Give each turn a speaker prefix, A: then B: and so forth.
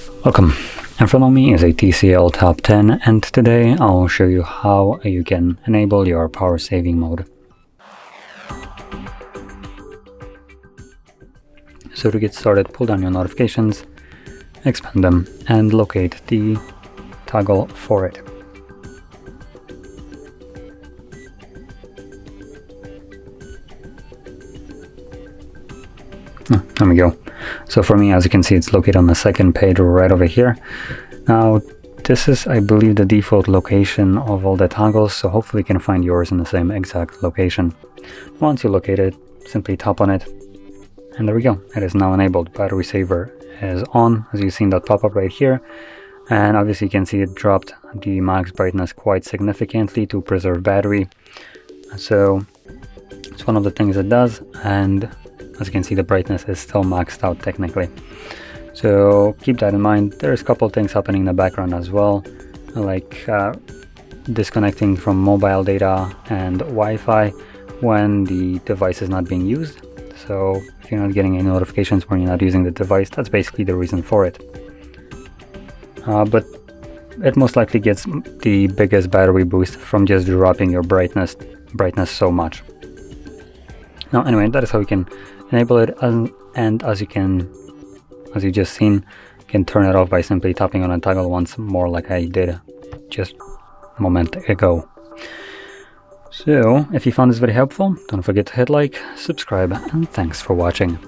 A: Welcome. In front of me is a TCL Top 10, and today I'll show you how you can enable your power saving mode. So to get started, pull down your notifications, expand them, and locate the toggle for it. There we go. So for me, as you can see, it's located on the second page right over here. Now, this is, I believe, the default location of all the toggles, so hopefully you can find yours in the same exact location. Once you locate it, simply tap on it, and there we go. It is now enabled. Battery saver is on, as you've seen that pop up right here. And obviously you can see it dropped the max brightness quite significantly to preserve battery. So it's one of the things it does, and as you can see, the brightness is still maxed out technically. So keep that in mind. There's a couple things happening in the background as well, like disconnecting from mobile data and Wi-Fi when the device is not being used. So if you're not getting any notifications when you're not using the device, that's basically the reason for it. But it most likely gets the biggest battery boost from just dropping your brightness so much. Now anyway, that is how you can enable it, and as you just seen, you can turn it off by simply tapping on a toggle once more, like I did just a moment ago. So if you found this very helpful, don't forget to hit like, subscribe, and thanks for watching.